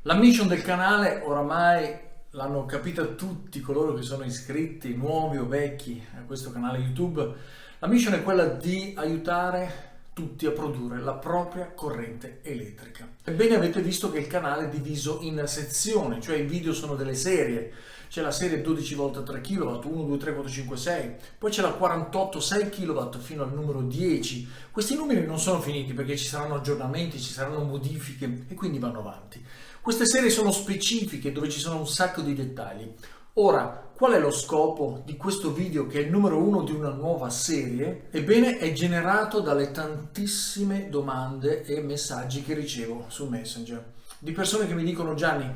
La mission del canale oramai l'hanno capita tutti coloro che sono iscritti, nuovi o vecchi, a questo canale YouTube. La mission è quella di aiutare tutti a produrre la propria corrente elettrica. Ebbene, avete visto che il canale è diviso in sezioni, cioè i video sono delle serie. C'è la serie 12 V 3 kW, 1, 2, 3, 4, 5, 6, poi c'è la 48 6 kW fino al numero 10. Questi numeri non sono finiti perché ci saranno aggiornamenti, ci saranno modifiche e quindi vanno avanti. Queste serie sono specifiche dove ci sono un sacco di dettagli. Ora, qual è lo scopo di questo video che è il numero 1 di una nuova serie? Ebbene, è generato dalle tantissime domande e messaggi che ricevo su Messenger di persone che mi dicono: Gianni,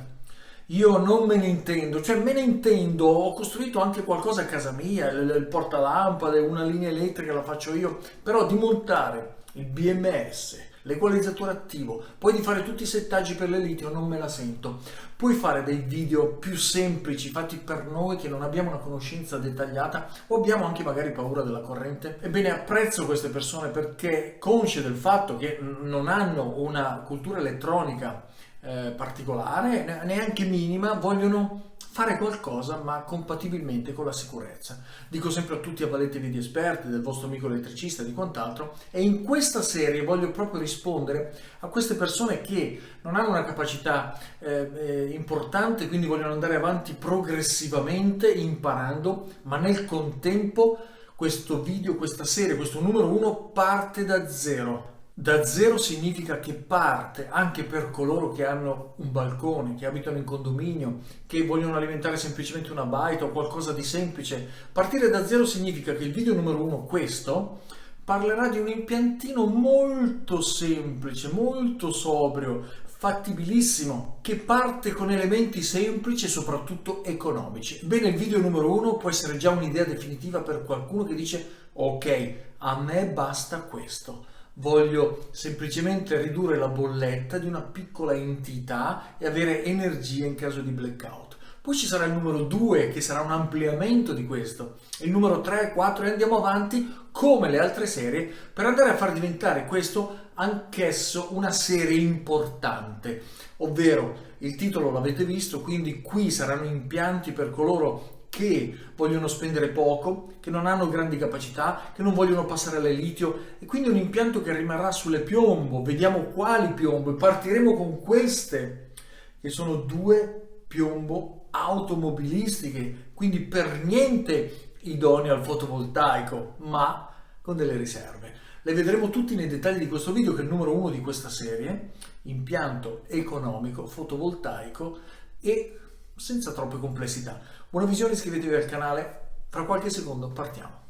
io non me ne intendo, cioè me ne intendo, ho costruito anche qualcosa a casa mia, il portalampade, una linea elettrica la faccio io, però di montare il BMS, l'equalizzatore attivo, poi di fare tutti i settaggi per le litio non me la sento. Puoi fare dei video più semplici, fatti per noi che non abbiamo una conoscenza dettagliata o abbiamo anche magari paura della corrente? Ebbene, apprezzo queste persone perché, consce del fatto che non hanno una cultura elettronica particolare, neanche minima, vogliono fare qualcosa ma compatibilmente con la sicurezza. Dico sempre a tutti: avvaletevi di esperti, del vostro amico elettricista e di quant'altro, e in questa serie voglio proprio rispondere a queste persone che non hanno una capacità importante, quindi vogliono andare avanti progressivamente imparando, ma nel contempo questo video, questa serie, questo numero 1 parte da zero. Da zero significa che parte anche per coloro che hanno un balcone, che abitano in condominio, che vogliono alimentare semplicemente una baita o qualcosa di semplice. Partire da zero significa che il video numero 1, questo, parlerà di un impiantino molto semplice, molto sobrio, fattibilissimo, che parte con elementi semplici e soprattutto economici. Bene, il video numero 1 può essere già un'idea definitiva per qualcuno che dice: ok, a me basta questo. Voglio semplicemente ridurre la bolletta di una piccola entità e avere energia in caso di blackout. Poi ci sarà il numero 2 che sarà un ampliamento di questo, il numero 3, 4 e andiamo avanti come le altre serie per andare a far diventare questo anch'esso una serie importante. Ovvero, il titolo l'avete visto, quindi qui saranno impianti per coloro che vogliono spendere poco, che non hanno grandi capacità, che non vogliono passare alle litio, e quindi un impianto che rimarrà sulle piombo. Vediamo quali piombo e partiremo con queste che sono 2 piombo automobilistiche, quindi per niente idonee al fotovoltaico, ma con delle riserve. Le vedremo tutti nei dettagli di questo video, che è il numero 1 di questa serie: impianto economico, fotovoltaico e senza troppe complessità. Buona visione, iscrivetevi al canale, fra qualche secondo partiamo.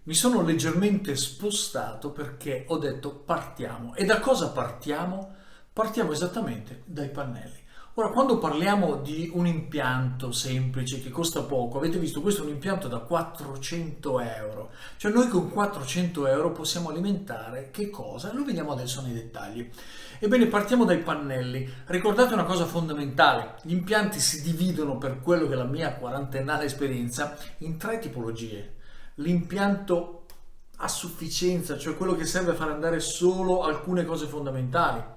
Mi sono leggermente spostato perché ho detto partiamo. E da cosa partiamo? Partiamo esattamente dai pannelli. Ora, quando parliamo di un impianto semplice che costa poco, avete visto, questo è un impianto da 400 euro. Cioè noi con 400 euro possiamo alimentare che cosa? Lo vediamo adesso nei dettagli. Ebbene, partiamo dai pannelli. Ricordate una cosa fondamentale: gli impianti si dividono, per quello che è la mia quarantennale esperienza, in 3 tipologie. L'impianto a sufficienza, cioè quello che serve a far andare solo alcune cose fondamentali.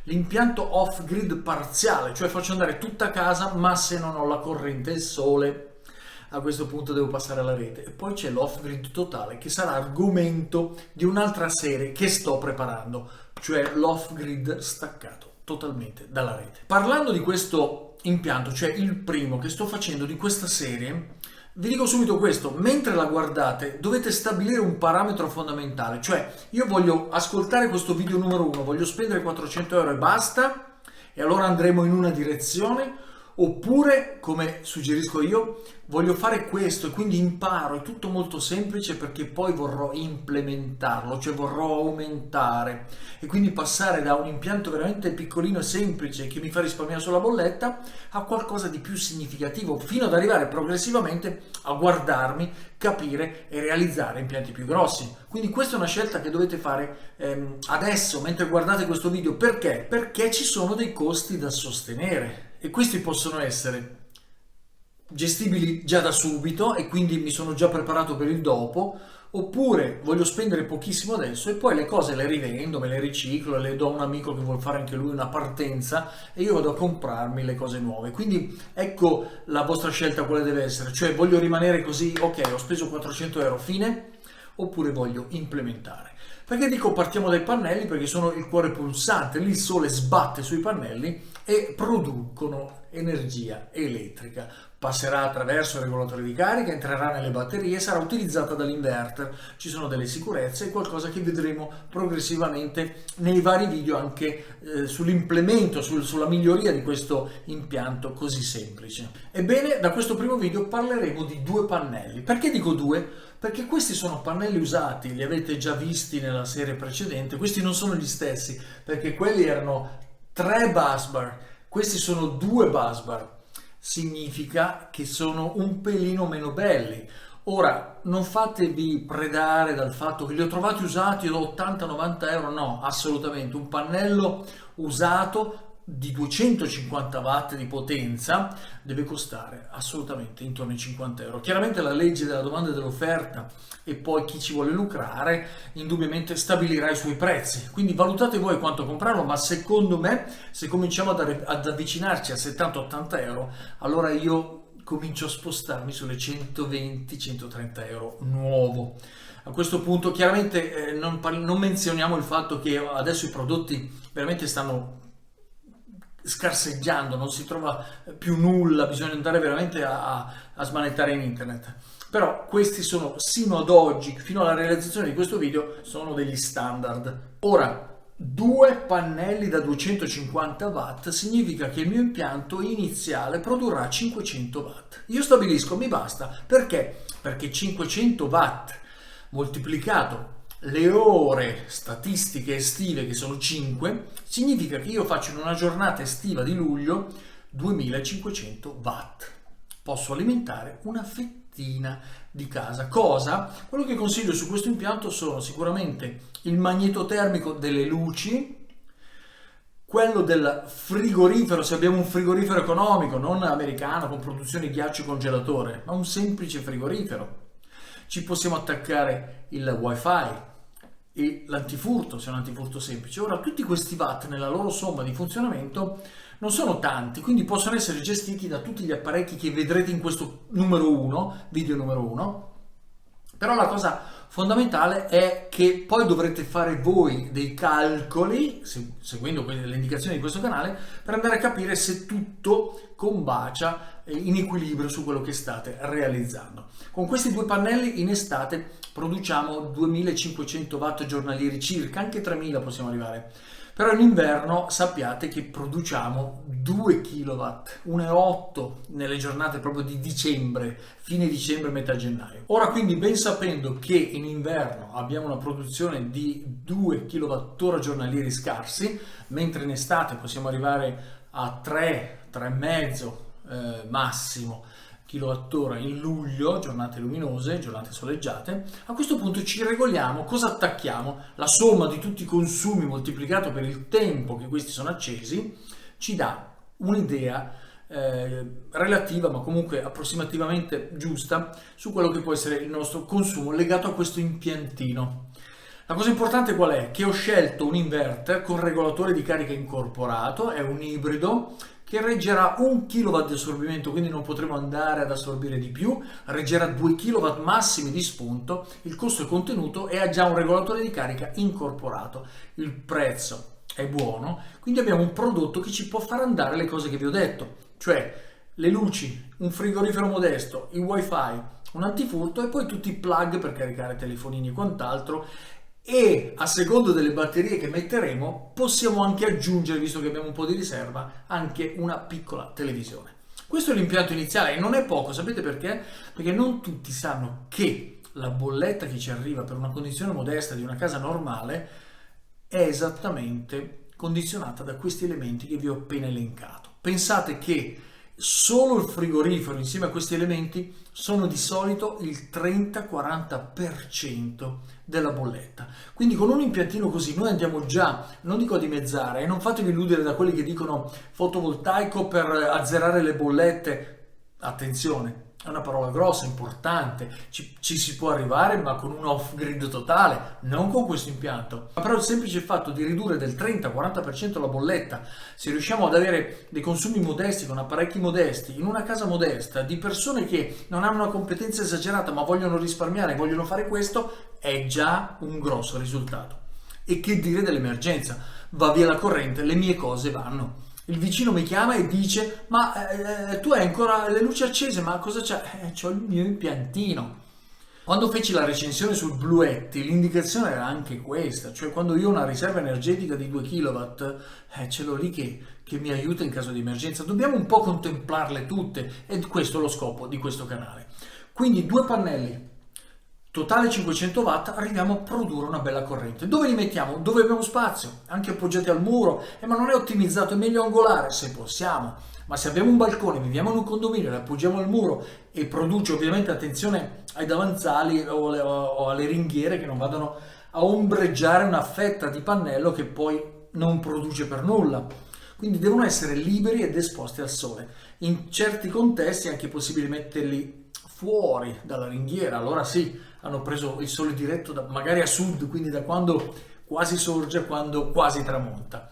L'impianto off-grid parziale, cioè faccio andare tutta casa, ma se non ho la corrente e il sole, a questo punto devo passare alla rete. E poi c'è l'off-grid totale, che sarà argomento di un'altra serie che sto preparando, cioè l'off-grid staccato totalmente dalla rete. Parlando di questo impianto, cioè il primo che sto facendo di questa serie, vi dico subito questo: mentre la guardate dovete stabilire un parametro fondamentale, cioè io voglio ascoltare questo video numero 1, voglio spendere 400 euro e basta, e allora andremo in una direzione, oppure, come suggerisco io, voglio fare questo e quindi imparo, è tutto molto semplice, perché poi vorrò implementarlo, cioè vorrò aumentare e quindi passare da un impianto veramente piccolino e semplice che mi fa risparmiare sulla bolletta a qualcosa di più significativo, fino ad arrivare progressivamente a guardarmi, capire e realizzare impianti più grossi. Quindi questa è una scelta che dovete fare adesso, mentre guardate questo video. Perché? Perché ci sono dei costi da sostenere e questi possono essere gestibili già da subito, e quindi mi sono già preparato per il dopo, Oppure voglio spendere pochissimo adesso e poi le cose le rivendo, me le riciclo, le do a un amico che vuole fare anche lui una partenza e io vado a comprarmi le cose nuove. Quindi ecco la vostra scelta quale deve essere, cioè voglio rimanere così, ok, ho speso 400 euro, fine, oppure voglio implementare. Perché dico partiamo dai pannelli? Perché sono il cuore pulsante, lì il sole sbatte sui pannelli e producono energia elettrica. Passerà attraverso il regolatore di carica, entrerà nelle batterie e sarà utilizzata dall'inverter. Ci sono delle sicurezze e qualcosa che vedremo progressivamente nei vari video anche sull'implemento, sulla miglioria di questo impianto così semplice. Ebbene, da questo primo video parleremo di due pannelli. Perché dico due? Perché questi sono pannelli usati, li avete già visti nella serie precedente, questi non sono gli stessi, perché quelli erano 3 busbar, questi sono 2 busbar. Significa che sono un pelino meno belli. Ora, non fatevi predare dal fatto che li ho trovati usati da 80-90 euro, no, assolutamente. Un pannello usato di 250 watt di potenza deve costare assolutamente intorno ai 50 euro. Chiaramente la legge della domanda e dell'offerta e poi chi ci vuole lucrare indubbiamente stabilirà i suoi prezzi, quindi valutate voi quanto comprarlo, ma secondo me se cominciamo ad avvicinarci a 70-80 euro allora io comincio a spostarmi sulle 120-130 euro nuovo. A questo punto chiaramente non menzioniamo il fatto che adesso i prodotti veramente stanno scarseggiando, non si trova più nulla, bisogna andare veramente a smanettare in internet. Però questi sono, sino ad oggi, fino alla realizzazione di questo video, sono degli standard. Ora, 2 pannelli da 250 watt significa che il mio impianto iniziale produrrà 500 watt. Io stabilisco, mi basta. Perché? Perché 500 watt moltiplicato le ore statistiche estive, che sono 5, significa che io faccio in una giornata estiva di luglio 2500 watt. Posso alimentare una fettina di casa. Cosa? Quello che consiglio su questo impianto sono sicuramente il magnetotermico delle luci, quello del frigorifero, se abbiamo un frigorifero economico, non americano con produzione di ghiaccio e congelatore, ma un semplice frigorifero. Ci possiamo attaccare il wifi e l'antifurto, se è un antifurto semplice. Ora, tutti questi watt nella loro somma di funzionamento non sono tanti, quindi possono essere gestiti da tutti gli apparecchi che vedrete in questo numero 1, video numero 1. Però la cosa fondamentale è che poi dovrete fare voi dei calcoli, seguendo le indicazioni di questo canale, per andare a capire se tutto combacia in equilibrio su quello che state realizzando. Con questi 2 pannelli in estate produciamo 2500 watt giornalieri circa, anche 3000 possiamo arrivare. Però in inverno sappiate che produciamo 2 kW, 1,8 nelle giornate proprio di dicembre, fine dicembre, metà gennaio. Ora quindi ben sapendo che in inverno abbiamo una produzione di 2 kWh giornalieri scarsi, mentre in estate possiamo arrivare a 3, 3,5 massimo kilowattora in luglio, giornate luminose, giornate soleggiate, a questo punto ci regoliamo, cosa attacchiamo? La somma di tutti i consumi moltiplicato per il tempo che questi sono accesi ci dà un'idea relativa, ma comunque approssimativamente giusta, su quello che può essere il nostro consumo legato a questo impiantino. La cosa importante qual è? Che ho scelto un inverter con regolatore di carica incorporato, è un ibrido, che reggerà 1 kW di assorbimento, quindi non potremo andare ad assorbire di più, reggerà 2 kW massimi di spunto, il costo è contenuto e ha già un regolatore di carica incorporato. Il prezzo è buono, quindi abbiamo un prodotto che ci può far andare le cose che vi ho detto, cioè le luci, un frigorifero modesto, il wifi, un antifurto e poi tutti i plug per caricare telefonini e quant'altro. E a secondo delle batterie che metteremo possiamo anche aggiungere, visto che abbiamo un po' di riserva, anche una piccola televisione. Questo è l'impianto iniziale e non è poco, sapete perché? Perché non tutti sanno che la bolletta che ci arriva per una condizione modesta di una casa normale è esattamente condizionata da questi elementi che vi ho appena elencato. Pensate che solo il frigorifero insieme a questi elementi sono di solito il 30-40% della bolletta. Quindi con un impiantino così noi andiamo già, non dico a dimezzare, e non fatevi illudere da quelli che dicono fotovoltaico per azzerare le bollette. Attenzione, è una parola grossa, importante, ci si può arrivare ma con un off-grid totale, non con questo impianto. Ma però il semplice fatto di ridurre del 30-40% la bolletta, se riusciamo ad avere dei consumi modesti con apparecchi modesti, in una casa modesta, di persone che non hanno una competenza esagerata ma vogliono risparmiare, vogliono fare questo, è già un grosso risultato. E che dire dell'emergenza? Va via la corrente, le mie cose vanno. Il vicino mi chiama e dice: ma tu hai ancora le luci accese, ma cosa c'è? C'ho il mio impiantino. Quando feci la recensione sul Bluetti, l'indicazione era anche questa, cioè quando io ho una riserva energetica di 2 kW, ce l'ho lì che mi aiuta in caso di emergenza. Dobbiamo un po' contemplarle tutte, e questo è lo scopo di questo canale. Quindi 2 pannelli, totale 500 watt, arriviamo a produrre una bella corrente. Dove li mettiamo? Dove abbiamo spazio, anche appoggiati al muro, ma non è ottimizzato, è meglio angolare se possiamo. Ma se abbiamo un balcone, viviamo in un condominio, li appoggiamo al muro e produce, ovviamente attenzione ai davanzali o alle ringhiere che non vadano a ombreggiare una fetta di pannello che poi non produce per nulla. Quindi devono essere liberi ed esposti al sole. In certi contesti è anche possibile metterli fuori dalla ringhiera, allora sì, hanno preso il sole diretto magari a sud, quindi da quando quasi sorge a quando quasi tramonta.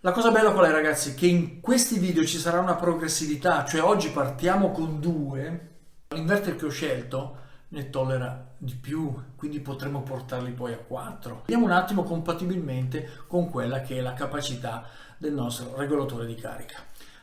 La cosa bella qual è, ragazzi? Che in questi video ci sarà una progressività, cioè oggi partiamo con 2, l'inverter che ho scelto ne tollera di più, quindi potremo portarli poi a 4. Vediamo un attimo compatibilmente con quella che è la capacità del nostro regolatore di carica.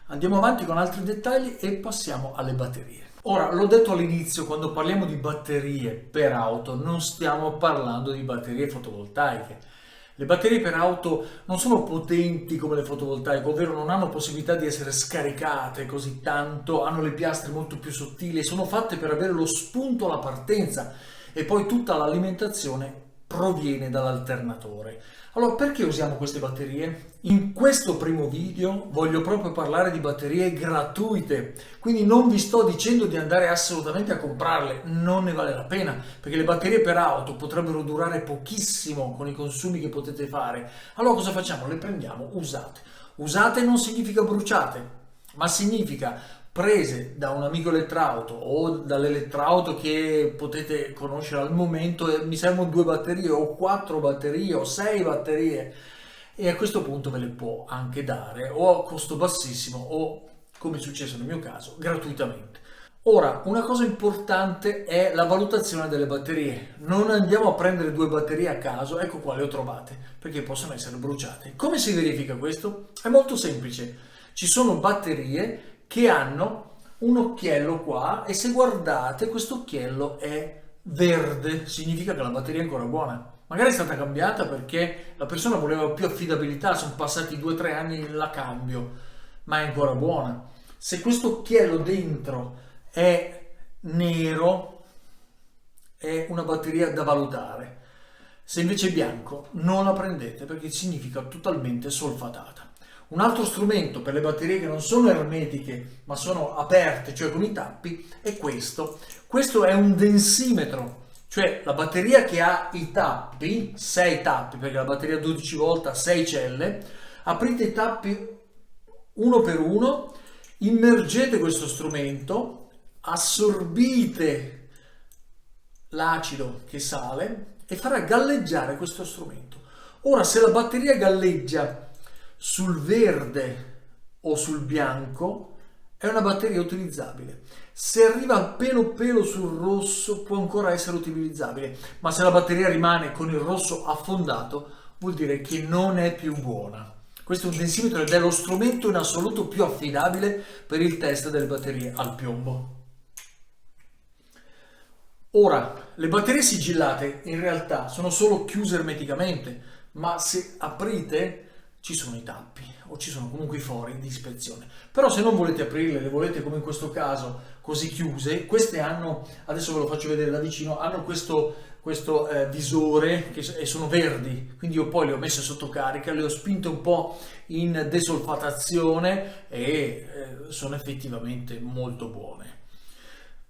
Andiamo avanti con altri dettagli e passiamo alle batterie. Ora, l'ho detto all'inizio, quando parliamo di batterie per auto non stiamo parlando di batterie fotovoltaiche. Le batterie per auto non sono potenti come le fotovoltaiche, ovvero non hanno possibilità di essere scaricate così tanto, hanno le piastre molto più sottili, sono fatte per avere lo spunto alla partenza e poi tutta l'alimentazione proviene dall'alternatore. Allora, perché usiamo queste batterie? In questo primo video voglio proprio parlare di batterie gratuite, quindi non vi sto dicendo di andare assolutamente a comprarle, non ne vale la pena, perché le batterie per auto potrebbero durare pochissimo con i consumi che potete fare. Allora cosa facciamo? Le prendiamo usate. Usate non significa bruciate, ma significa prese da un amico elettrauto o dall'elettrauto che potete conoscere al momento, e mi servono 2 batterie o 4 batterie o 6 batterie, e a questo punto ve le può anche dare o a costo bassissimo o, come è successo nel mio caso, gratuitamente. Ora, una cosa importante è la valutazione delle batterie. Non andiamo a prendere 2 batterie a caso, ecco qua le ho trovate, perché possono essere bruciate. Come si verifica questo? È molto semplice. Ci sono batterie che hanno un occhiello qua e se guardate questo occhiello è verde, significa che la batteria è ancora buona. Magari è stata cambiata perché la persona voleva più affidabilità, sono passati 2-3 anni, la cambio, ma è ancora buona. Se questo occhiello dentro è nero, è una batteria da valutare. Se invece è bianco, non la prendete perché significa totalmente solfatata. Un altro strumento per le batterie che non sono ermetiche ma sono aperte, cioè con i tappi, è questo. Questo è un densimetro, cioè la batteria che ha i tappi, 6 tappi, perché la batteria 12 volt ha 6 celle, aprite i tappi uno per uno, immergete questo strumento, assorbite l'acido che sale e farà galleggiare questo strumento. Ora, se la batteria galleggia sul verde o sul bianco, è una batteria utilizzabile. Se arriva pelo sul rosso, può ancora essere utilizzabile, ma se la batteria rimane con il rosso affondato, vuol dire che non è più buona. Questo è un densimetro ed è lo strumento in assoluto più affidabile per il test delle batterie al piombo. Ora, le batterie sigillate in realtà sono solo chiuse ermeticamente, ma se aprite ci sono i tappi o ci sono comunque i fori di ispezione. Però se non volete aprirle, le volete come in questo caso così chiuse, queste hanno, adesso ve lo faccio vedere da vicino, hanno questo visore e sono verdi, quindi io poi le ho messe sotto carica, le ho spinte un po' in desolfatazione e sono effettivamente molto buone.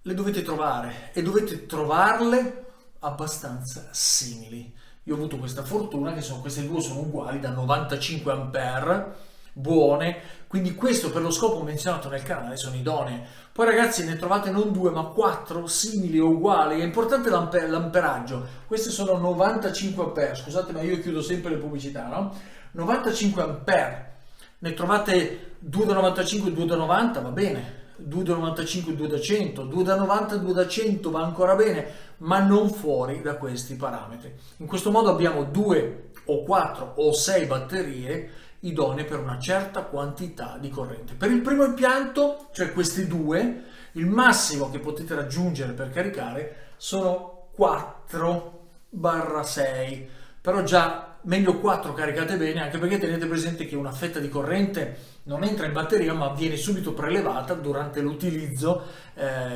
Le dovete trovare e dovete trovarle abbastanza simili. Io ho avuto questa fortuna che queste due sono uguali da 95 ampere, buone, quindi questo per lo scopo menzionato nel canale sono idonee. Poi ragazzi ne trovate non 2 ma 4 simili o uguali, è importante l'amperaggio, queste sono 95 ampere, scusate ma io chiudo sempre le pubblicità, no? 95 ampere, ne trovate 2 da 95, 2 da 90, va bene, 2 da 95, 2 da 100, 2 da 90, 2 da 100 va ancora bene, ma non fuori da questi parametri. In questo modo abbiamo 2 o 4 o 6 batterie idonee per una certa quantità di corrente. Per il primo impianto, cioè questi due, il massimo che potete raggiungere per caricare sono 4/6, però già meglio 4 caricate bene, anche perché tenete presente che una fetta di corrente non entra in batteria ma viene subito prelevata durante l'utilizzo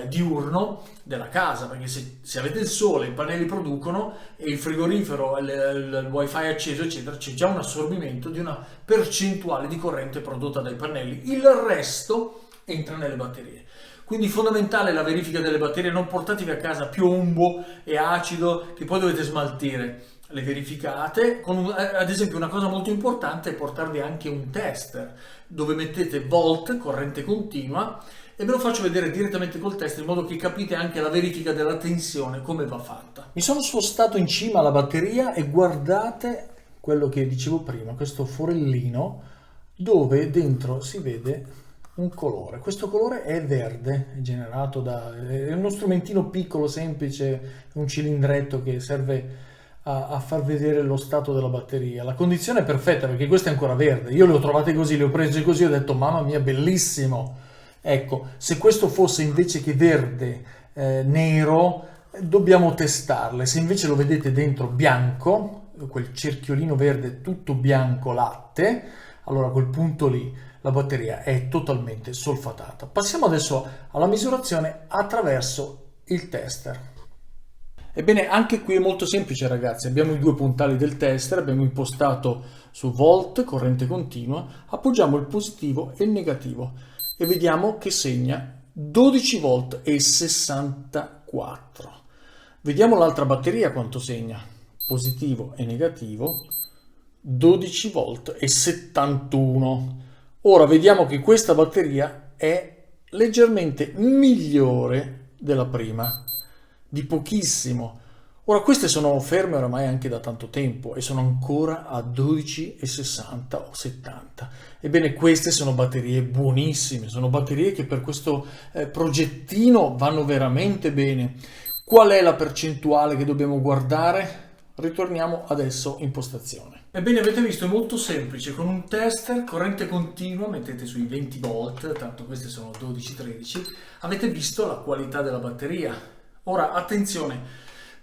diurno della casa, perché se avete il sole, i pannelli producono e il frigorifero, il wifi acceso eccetera, c'è già un assorbimento di una percentuale di corrente prodotta dai pannelli, il resto entra nelle batterie. Quindi fondamentale la verifica delle batterie, non portatevi a casa piombo e acido che poi dovete smaltire. Le verificate, ad esempio una cosa molto importante è portarvi anche un tester dove mettete volt, corrente continua, e ve lo faccio vedere direttamente col tester in modo che capite anche la verifica della tensione come va fatta. Mi sono spostato in cima alla batteria e guardate quello che dicevo prima, questo forellino dove dentro si vede un colore. Questo colore è verde, è generato è uno strumentino piccolo, semplice, un cilindretto che serve a far vedere lo stato della batteria. La condizione è perfetta perché questo è ancora verde. Io le ho trovate così, le ho prese così, ho detto mamma mia, bellissimo. Ecco, se questo fosse invece che verde nero, dobbiamo testarle. Se invece lo vedete dentro bianco, quel cerchiolino verde tutto bianco latte, allora a quel punto lì la batteria è totalmente solfatata. Passiamo adesso alla misurazione attraverso il tester. Ebbene, anche qui è molto semplice ragazzi, abbiamo i due puntali del tester, abbiamo impostato su volt, corrente continua, appoggiamo il positivo e il negativo e vediamo che segna 12 volt e 64. Vediamo l'altra batteria quanto segna, positivo e negativo, 12 volt e 71. Ora vediamo che questa batteria è leggermente migliore della prima, di pochissimo. Ora queste sono ferme oramai anche da tanto tempo e sono ancora a 12,60 o 70. Ebbene, queste sono batterie buonissime, sono batterie che per questo progettino vanno veramente bene. Qual è la percentuale che dobbiamo guardare? Ritorniamo adesso in postazione. Ebbene, avete visto, è molto semplice, con un tester, corrente continua, mettete sui 20 volt, tanto queste sono 12-13, avete visto la qualità della batteria. Ora, attenzione,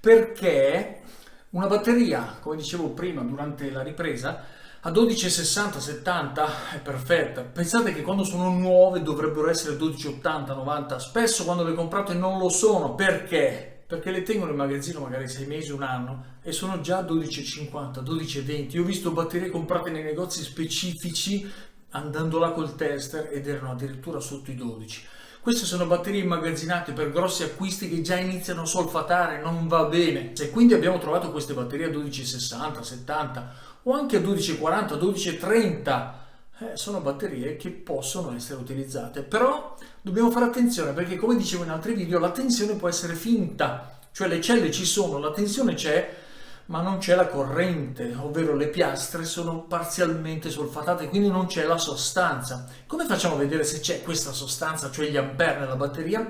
perché una batteria, come dicevo prima durante la ripresa, a 12,60-70 è perfetta. Pensate che quando sono nuove dovrebbero essere 12,80-90, spesso quando le comprate non lo sono. Perché? Perché le tengono in magazzino magari 6 mesi, un anno e sono già 12,50, 12,20. Io ho visto batterie comprate nei negozi specifici andando là col tester ed erano addirittura sotto i 12. Queste sono batterie immagazzinate per grossi acquisti che già iniziano a solfatare, non va bene. Se quindi abbiamo trovato queste batterie a 12,60, 70 o anche a 12,40, 12,30, sono batterie che possono essere utilizzate. Però dobbiamo fare attenzione perché, come dicevo in altri video, la tensione può essere finta, cioè le celle ci sono, la tensione c'è, ma non c'è la corrente, ovvero le piastre sono parzialmente solfatate, quindi non c'è la sostanza. Come facciamo a vedere se c'è questa sostanza, cioè gli ampere nella batteria?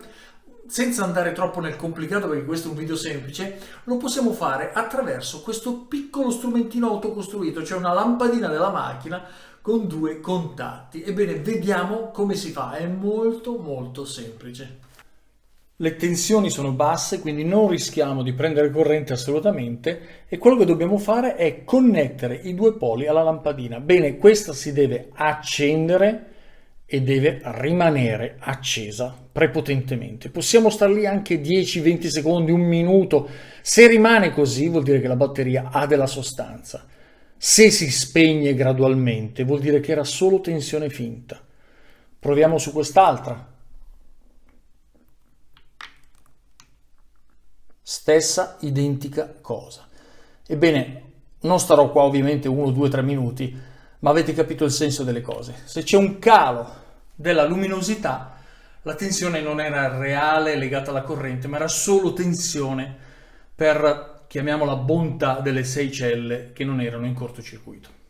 Senza andare troppo nel complicato, perché questo è un video semplice, lo possiamo fare attraverso questo piccolo strumentino autocostruito, cioè una lampadina della macchina con due contatti. Ebbene, vediamo come si fa, è molto molto semplice. Le tensioni sono basse, quindi non rischiamo di prendere corrente assolutamente e quello che dobbiamo fare è connettere i due poli alla lampadina. Bene, questa si deve accendere e deve rimanere accesa prepotentemente. Possiamo star lì anche 10-20 secondi, un minuto. Se rimane così vuol dire che la batteria ha della sostanza. Se si spegne gradualmente vuol dire che era solo tensione finta. Proviamo su quest'altra. Stessa identica cosa. Ebbene, non starò qua ovviamente 1, 2, 3 minuti, ma avete capito il senso delle cose. Se c'è un calo della luminosità, la tensione non era reale legata alla corrente, ma era solo tensione per, chiamiamola, bontà delle 6 celle che non erano in cortocircuito.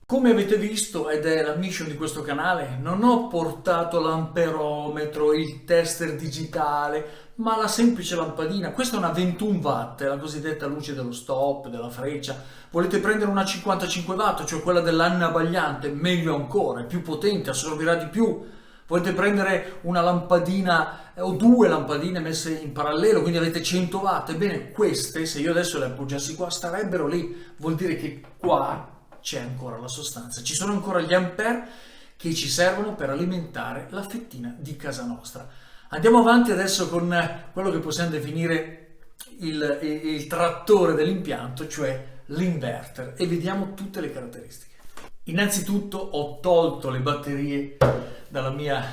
Come avete visto, ed è la mission di questo canale, non ho portato l'amperometro, il tester digitale, ma la semplice lampadina. Questa è una 21 watt, è la cosiddetta luce dello stop, della freccia. Volete prendere una 55 watt, cioè quella dell'annabagliante, meglio ancora, è più potente, assorbirà di più. Volete prendere una lampadina o 2 lampadine messe in parallelo, quindi avete 100 watt. Ebbene, queste, se io adesso le appoggiassi qua, starebbero lì. Vuol dire che qua c'è ancora la sostanza, ci sono ancora gli ampere che ci servono per alimentare la fettina di casa nostra. Andiamo avanti adesso con quello che possiamo definire il trattore dell'impianto, cioè l'inverter, e vediamo tutte le caratteristiche. Innanzitutto ho tolto le batterie dalla mia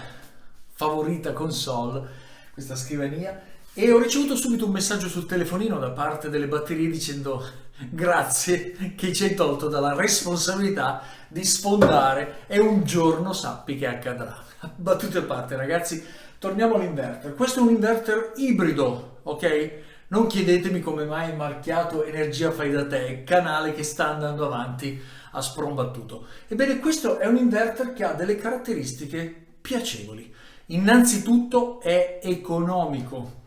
favorita console, questa scrivania, e ho ricevuto subito un messaggio sul telefonino da parte delle batterie dicendo: grazie che ci hai tolto dalla responsabilità di sfondare e un giorno sappi che accadrà. Battute a parte, ragazzi, torniamo all'inverter. Questo è un inverter ibrido, ok? Non chiedetemi come mai è marchiato energia fai da te, canale che sta andando avanti a sprombattuto. Ebbene, questo è un inverter che ha delle caratteristiche piacevoli. Innanzitutto è economico.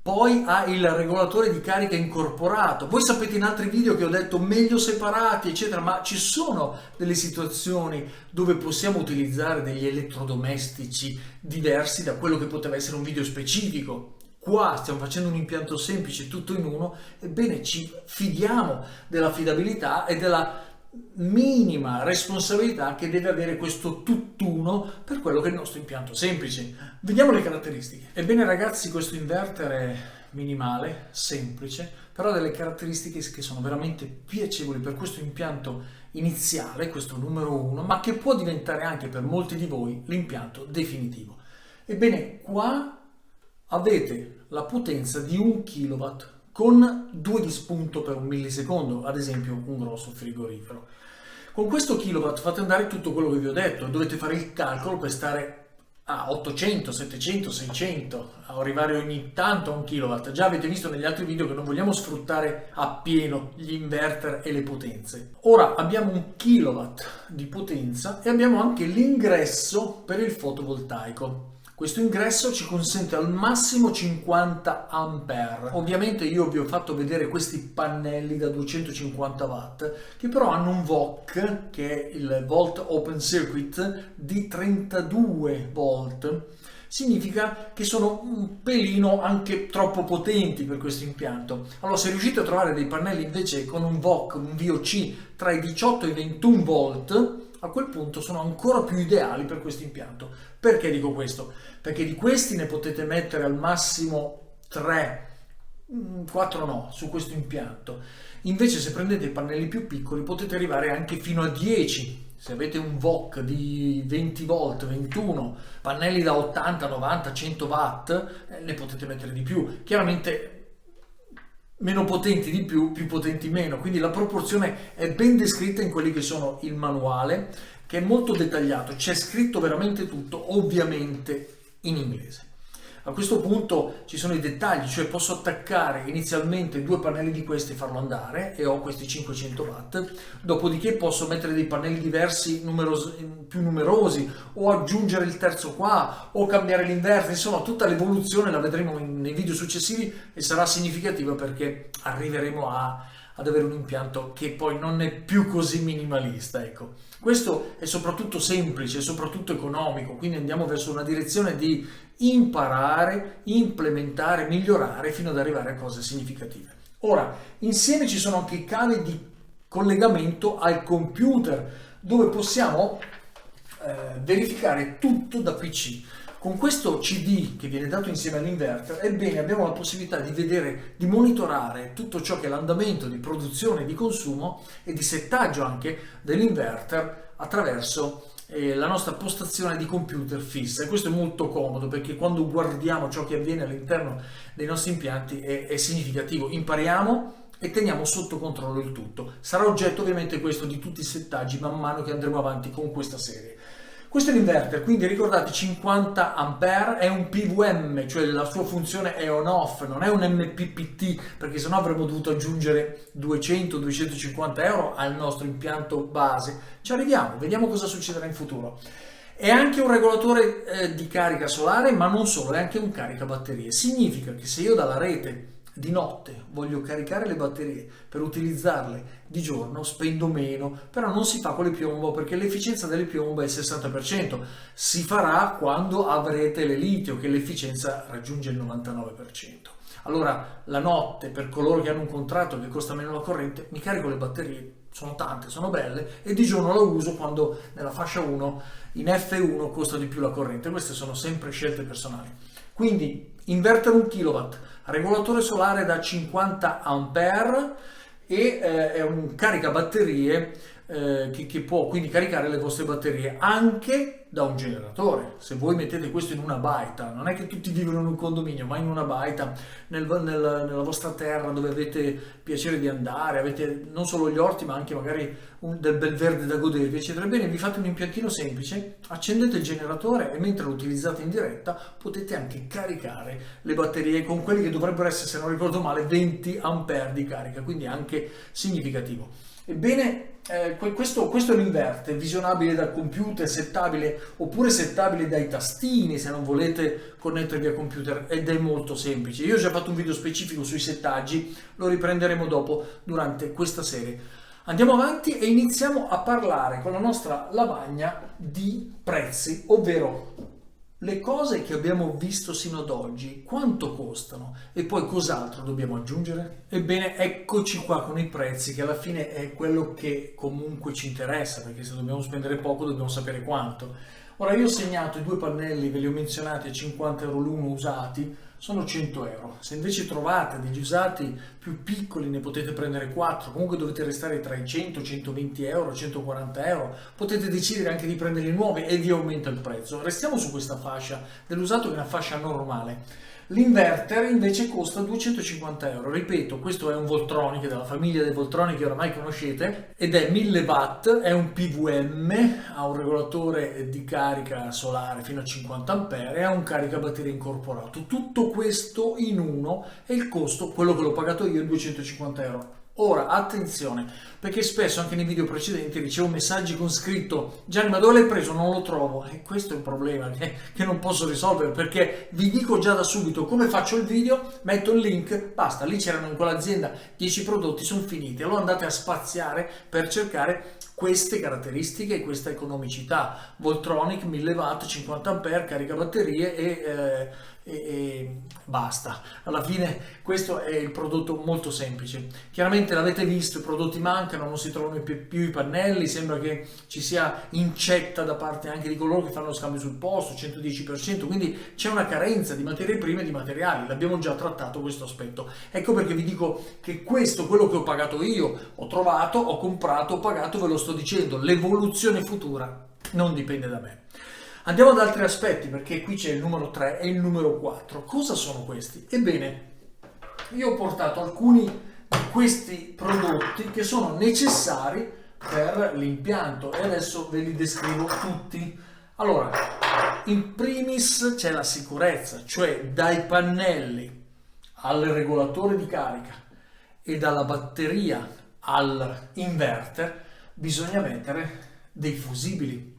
Poi ha il regolatore di carica incorporato. Voi sapete in altri video che ho detto meglio separati, eccetera, ma ci sono delle situazioni dove possiamo utilizzare degli elettrodomestici diversi da quello che poteva essere un video specifico. Qua stiamo facendo un impianto semplice, tutto in uno, ebbene ci fidiamo dell'affidabilità e della minima responsabilità che deve avere questo tutt'uno per quello che è il nostro impianto semplice. Vediamo le caratteristiche. Ebbene, ragazzi, questo inverter è minimale, semplice, però ha delle caratteristiche che sono veramente piacevoli per questo impianto iniziale, questo numero 1, ma che può diventare anche per molti di voi l'impianto definitivo. Ebbene, qua avete la potenza di 1 kW con 2 di spunto per 1 millisecondo, ad esempio un grosso frigorifero. Con questo kilowatt fate andare tutto quello che vi ho detto, dovete fare il calcolo per stare a 800, 700, 600, a arrivare ogni tanto a 1 kilowatt. Già avete visto negli altri video che non vogliamo sfruttare appieno gli inverter e le potenze. Ora abbiamo 1 kilowatt di potenza e abbiamo anche l'ingresso per il fotovoltaico. Questo ingresso ci consente al massimo 50 ampere. Ovviamente io vi ho fatto vedere questi pannelli da 250 watt che però hanno un VOC, che è il Volt Open Circuit, di 32 volt. Significa che sono un pelino anche troppo potenti per questo impianto. Allora, se riuscite a trovare dei pannelli invece con un VOC, un VOC tra i 18 e i 21 volt, a quel punto sono ancora più ideali per questo impianto. Perché dico questo? Perché di questi ne potete mettere al massimo 3, 4 no, su questo impianto. Invece se prendete i pannelli più piccoli potete arrivare anche fino a 10. Se avete un VOC di 20 volt, 21, pannelli da 80, 90, 100 watt, ne potete mettere di più. Chiaramente meno potenti di più, più potenti meno, quindi la proporzione è ben descritta in quelli che sono il manuale, che è molto dettagliato, c'è scritto veramente tutto, ovviamente in inglese. A questo punto ci sono i dettagli, cioè posso attaccare inizialmente 2 pannelli di questi e farlo andare e ho questi 500 watt, dopodiché posso mettere dei pannelli diversi, più numerosi, o aggiungere il terzo qua, o cambiare l'inverter, insomma tutta l'evoluzione la vedremo nei video successivi e sarà significativa perché arriveremo ad avere un impianto che poi non è più così minimalista, ecco. Questo è soprattutto semplice, è soprattutto economico, quindi andiamo verso una direzione di imparare, implementare, migliorare fino ad arrivare a cose significative. Ora, insieme ci sono anche i cavi di collegamento al computer, dove possiamo verificare tutto da PC. Con questo CD che viene dato insieme all'inverter, ebbene abbiamo la possibilità di vedere, di monitorare tutto ciò che è l'andamento di produzione e di consumo e di settaggio anche dell'inverter attraverso la nostra postazione di computer fissa. E questo è molto comodo perché quando guardiamo ciò che avviene all'interno dei nostri impianti è significativo. Impariamo e teniamo sotto controllo il tutto. Sarà oggetto ovviamente questo di tutti i settaggi man mano che andremo avanti con questa serie. Questo è l'inverter, quindi ricordate 50 A è un PWM, cioè la sua funzione è on-off, non è un MPPT, perché sennò avremmo dovuto aggiungere 200-250 euro al nostro impianto base. Ci arriviamo, vediamo cosa succederà in futuro. È anche un regolatore di carica solare, ma non solo, è anche un caricabatterie. Significa che se io dalla rete di notte voglio caricare le batterie per utilizzarle di giorno, spendo meno, però non si fa con le piombo perché l'efficienza delle piombo è il 60%. Si farà quando avrete le litio, che l'efficienza raggiunge il 99%. Allora, la notte, per coloro che hanno un contratto che costa meno la corrente, mi carico le batterie, sono tante, sono belle, e di giorno la uso quando nella fascia 1, in F1, costa di più la corrente. Queste sono sempre scelte personali. Quindi, inverter 1 kW, regolatore solare da 50 A e è un caricabatterie che può quindi caricare le vostre batterie anche da un generatore. Se voi mettete questo in una baita, non è che tutti vivono in un condominio, ma in una baita nella vostra terra dove avete piacere di andare, avete non solo gli orti ma anche magari del bel verde da godervi, eccetera. Bene, vi fate un impiantino semplice, accendete il generatore e mentre lo utilizzate in diretta potete anche caricare le batterie con quelli che dovrebbero essere, se non ricordo male, 20 A di carica, quindi anche significativo. Ebbene, questo è l'inverter, visionabile dal computer, settabile oppure settabile dai tastini se non volete connettervi al computer, ed è molto semplice. Io ho già fatto un video specifico sui settaggi, lo riprenderemo dopo durante questa serie. Andiamo avanti e iniziamo a parlare con la nostra lavagna di prezzi, ovvero le cose che abbiamo visto sino ad oggi, quanto costano e poi cos'altro dobbiamo aggiungere? Ebbene, eccoci qua con i prezzi, che alla fine è quello che comunque ci interessa, perché se dobbiamo spendere poco dobbiamo sapere quanto. Ora, io ho segnato i due pannelli, ve li ho menzionati a 50 euro l'uno usati, sono 100 euro. Se invece trovate degli usati più piccoli ne potete prendere 4, comunque dovete restare tra i 100, 120 euro, 140 euro, potete decidere anche di prenderli nuovi e vi aumenta il prezzo. Restiamo su questa fascia dell'usato, che è una fascia normale. L'inverter invece costa 250 euro, ripeto, questo è un Voltronic della famiglia dei Voltronic che oramai conoscete ed è 1000 watt, è un PWM, ha un regolatore di carica solare fino a 50 ampere e ha un caricabatterie incorporato. Tutto questo in uno e il costo, quello che l'ho pagato io, è 250 euro. Ora, attenzione, perché spesso anche nei video precedenti ricevo messaggi con scritto: Gianni, ma dove l'hai preso? Non lo trovo. E questo è un problema che non posso risolvere, perché vi dico già da subito come faccio il video, metto il link, basta, lì c'erano in quell'azienda 10 prodotti, sono finiti. Allora andate a spaziare per cercare queste caratteristiche e questa economicità. Voltronic 1000 watt, 50 ampere, caricabatterie e basta. Alla fine questo è il prodotto molto semplice. Chiaramente l'avete visto, i prodotti mancano, non si trovano più i pannelli, sembra che ci sia incetta da parte anche di coloro che fanno lo scambio sul posto, 110%, quindi c'è una carenza di materie prime e di materiali. L'abbiamo già trattato questo aspetto. Ecco perché vi dico che questo, quello che ho pagato io, ho trovato, ho comprato, ho pagato, ve lo sto dicendo, l'evoluzione futura non dipende da me. Andiamo ad altri aspetti, perché qui c'è il numero 3 e il numero 4. Cosa sono questi? Ebbene, io ho portato alcuni di questi prodotti che sono necessari per l'impianto e adesso ve li descrivo tutti. Allora, in primis c'è la sicurezza, cioè dai pannelli al regolatore di carica e dalla batteria all'inverter bisogna mettere dei fusibili.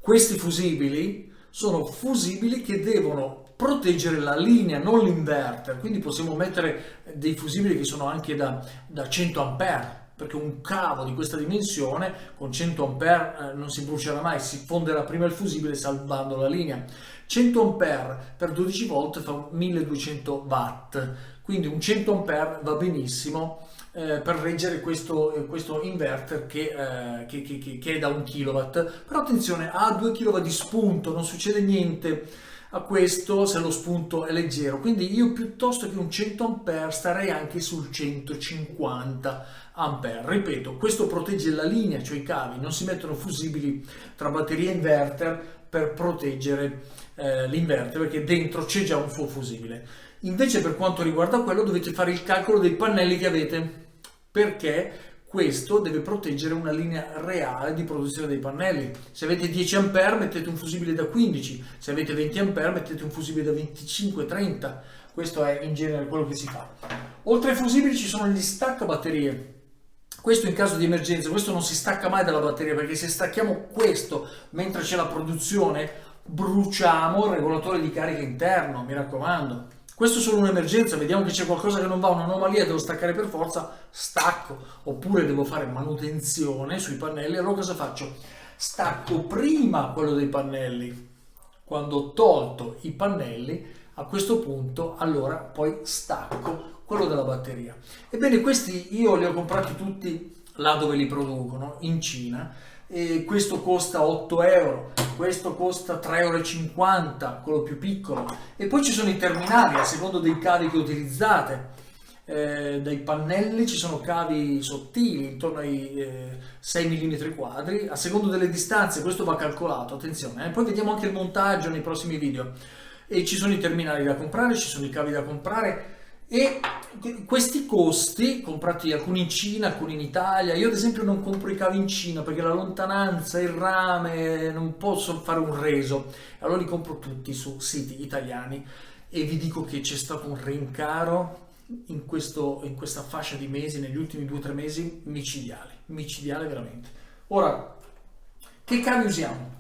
Questi fusibili sono fusibili che devono proteggere la linea, non l'inverter, quindi possiamo mettere dei fusibili che sono anche da 100 ampere, perché un cavo di questa dimensione con 100 ampere non si brucerà mai, si fonderà prima il fusibile salvando la linea. 100 ampere per 12 volt fa 1200 watt, quindi un 100 ampere va benissimo per reggere questo inverter che è da 1 kW. Però attenzione, ha 2 kW di spunto, non succede niente a questo se lo spunto è leggero, quindi io piuttosto che un 100 A starei anche sul 150 A. Ripeto, questo protegge la linea, cioè i cavi, non si mettono fusibili tra batteria e inverter per proteggere l'inverter, perché dentro c'è già un suo fusibile. Invece per quanto riguarda quello dovete fare il calcolo dei pannelli che avete. perché questo deve proteggere una linea reale di produzione dei pannelli. Se avete 10 A mettete un fusibile da 15, se avete 20 A mettete un fusibile da 25-30. Questo è in genere quello che si fa. Oltre ai fusibili ci sono gli staccabatterie. Questo in caso di emergenza, questo non si stacca mai dalla batteria, perché se stacchiamo questo mentre c'è la produzione, bruciamo il regolatore di carica interno, mi raccomando. Questo è solo un'emergenza, vediamo che c'è qualcosa che non va, un'anomalia, devo staccare per forza, stacco. Oppure devo fare manutenzione sui pannelli, allora cosa faccio? Stacco prima quello dei pannelli. Quando ho tolto i pannelli, a questo punto, allora poi stacco quello della batteria. Ebbene, questi io li ho comprati tutti là dove li producono, in Cina, e questo costa 8 euro, questo costa 3,50 euro, quello più piccolo, e poi ci sono i terminali a secondo dei cavi che utilizzate. Dai pannelli ci sono cavi sottili intorno ai 6 mm quadri a secondo delle distanze, questo va calcolato, attenzione, poi vediamo anche il montaggio nei prossimi video. E ci sono i terminali da comprare, ci sono i cavi da comprare, e questi costi, comprati alcuni in Cina, alcuni in Italia. Io ad esempio non compro i cavi in Cina perché la lontananza, il rame, non posso fare un reso, allora li compro tutti su siti italiani, e vi dico che c'è stato un rincaro in questa fascia di mesi, negli ultimi 2 o 3 mesi, micidiale veramente. Ora, che cavi usiamo?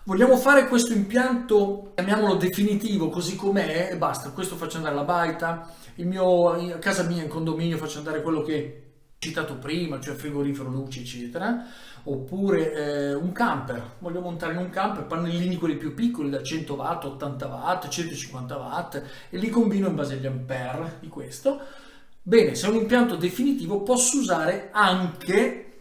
Vogliamo fare questo impianto, chiamiamolo definitivo, così com'è, e basta. Questo faccio andare la baita, a casa mia in condominio faccio andare quello che ho citato prima, cioè frigorifero, luci, eccetera. Oppure un camper, voglio montare in un camper pannellini quelli più piccoli da 100 watt, 80 watt, 150 watt, e li combino in base agli ampere di questo. Bene, se è un impianto definitivo posso usare anche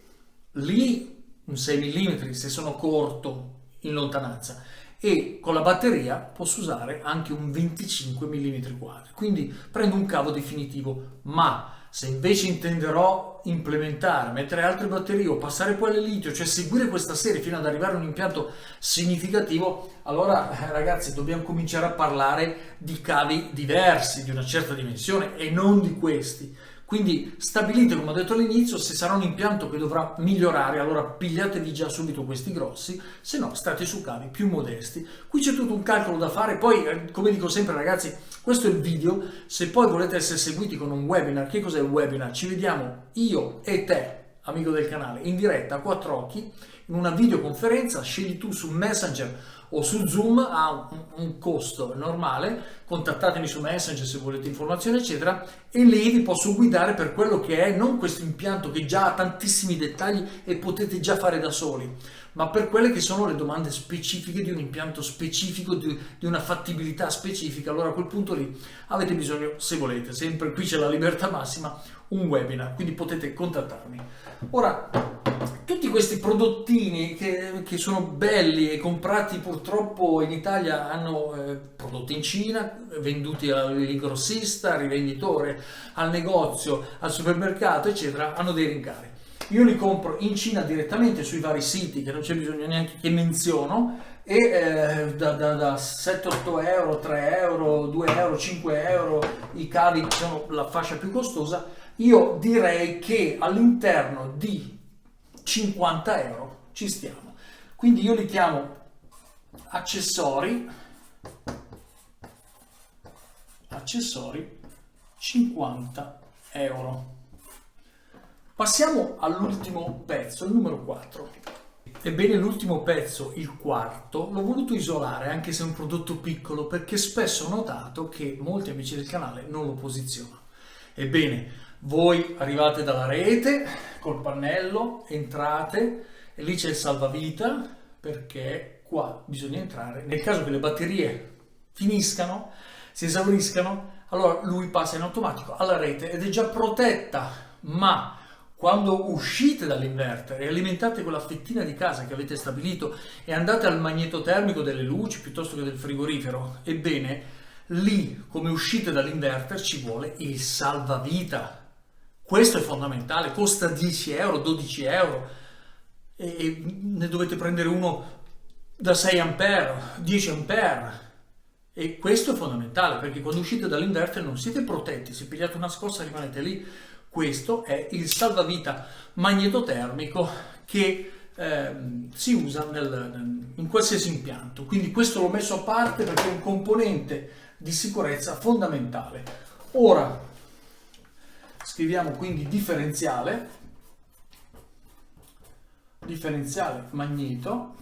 lì un 6 mm se sono corto in lontananza, e con la batteria posso usare anche un 25 mm quadri, quindi prendo un cavo definitivo. Ma se invece intenderò implementare, mettere altre batterie o passare poi alle litio, cioè seguire questa serie fino ad arrivare a un impianto significativo, allora ragazzi dobbiamo cominciare a parlare di cavi diversi, di una certa dimensione, e non di questi. Quindi stabilite, come ho detto all'inizio, se sarà un impianto che dovrà migliorare, allora pigliatevi già subito questi grossi, se no state su cavi più modesti. Qui c'è tutto un calcolo da fare. Poi, come dico sempre ragazzi, questo è il video. Se poi volete essere seguiti con un webinar, che cos'è il webinar? Ci vediamo io e te, amico del canale, in diretta a 4 occhi, in una videoconferenza. Scegli tu su Messenger o su Zoom, ha un costo normale, contattatemi su Messenger se volete informazioni eccetera, e lì vi posso guidare per quello che è, non questo impianto che già ha tantissimi dettagli e potete già fare da soli, ma per quelle che sono le domande specifiche di un impianto specifico, di una fattibilità specifica. Allora a quel punto lì avete bisogno, se volete, sempre qui c'è la libertà massima, un webinar, quindi potete contattarmi. Ora, tutti questi prodottini che sono belli e comprati purtroppo in Italia, hanno prodotti in Cina, venduti all'ingrossista, al rivenditore, al negozio, al supermercato, eccetera, hanno dei rincari. Io li compro in Cina direttamente sui vari siti, che non c'è bisogno neanche che menziono, e da 7-8 euro, 3 euro, 2 euro, 5 euro, i cavi sono la fascia più costosa. Io direi che all'interno di 50 euro ci stiamo, quindi io li chiamo accessori 50 euro. Passiamo all'ultimo pezzo, il numero 4. Ebbene, l'ultimo pezzo, il quarto, l'ho voluto isolare, anche se è un prodotto piccolo, perché spesso ho notato che molti amici del canale non lo posizionano. Ebbene, voi arrivate dalla rete col pannello, entrate e lì c'è il salvavita, perché qua bisogna entrare. Nel caso che le batterie finiscano, si esauriscano, allora lui passa in automatico alla rete ed è già protetta. Ma quando uscite dall'inverter e alimentate quella fettina di casa che avete stabilito e andate al magneto termico delle luci piuttosto che del frigorifero, ebbene lì, come uscite dall'inverter, ci vuole il salvavita. Questo è fondamentale, costa 10 euro, 12 euro, e ne dovete prendere uno da 6 ampere, 10 ampere, e questo è fondamentale, perché quando uscite dall'inverter non siete protetti. Se pigliate una scossa rimanete lì. Questo è il salvavita magnetotermico che si usa in qualsiasi impianto, quindi questo l'ho messo a parte perché è un componente di sicurezza fondamentale. Ora scriviamo quindi differenziale magneto,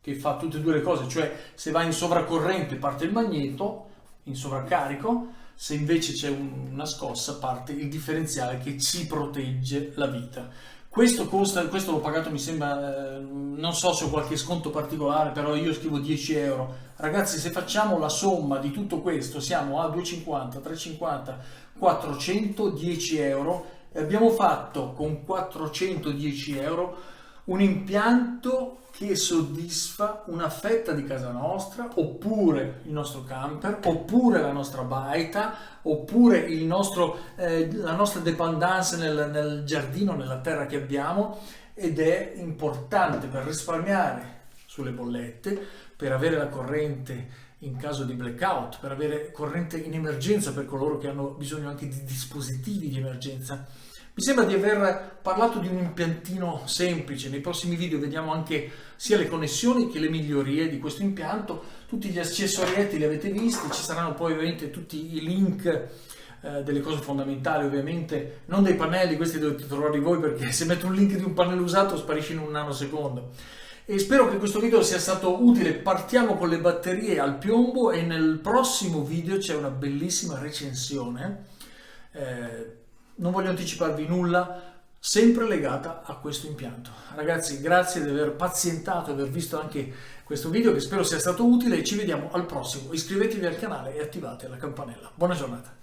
che fa tutte e due le cose, cioè se va in sovracorrente parte il magneto in sovraccarico, se invece c'è una scossa parte il differenziale che ci protegge la vita. Questo l'ho pagato, mi sembra, non so se ho qualche sconto particolare, però io scrivo 10 euro. Ragazzi, se facciamo la somma di tutto questo siamo a 2,50, 3,50, 410 euro e abbiamo fatto con 410 euro un impianto che soddisfa una fetta di casa nostra, oppure il nostro camper, oppure la nostra baita, oppure la nostra dépendance nel giardino, nella terra che abbiamo, ed è importante per risparmiare sulle bollette, per avere la corrente in caso di blackout, per avere corrente in emergenza per coloro che hanno bisogno anche di dispositivi di emergenza. Mi sembra di aver parlato di un impiantino semplice. Nei prossimi video vediamo anche sia le connessioni che le migliorie di questo impianto. Tutti gli accessorietti li avete visti, ci saranno poi ovviamente tutti i link delle cose fondamentali, ovviamente non dei pannelli, questi dovete trovarli voi, perché se metto un link di un pannello usato sparisce in un nanosecondo. E spero che questo video sia stato utile. Partiamo con le batterie al piombo e nel prossimo video c'è una bellissima recensione. Non voglio anticiparvi nulla, sempre legata a questo impianto. Ragazzi, grazie di aver pazientato, di aver visto anche questo video, che spero sia stato utile, e ci vediamo al prossimo. Iscrivetevi al canale e attivate la campanella. Buona giornata.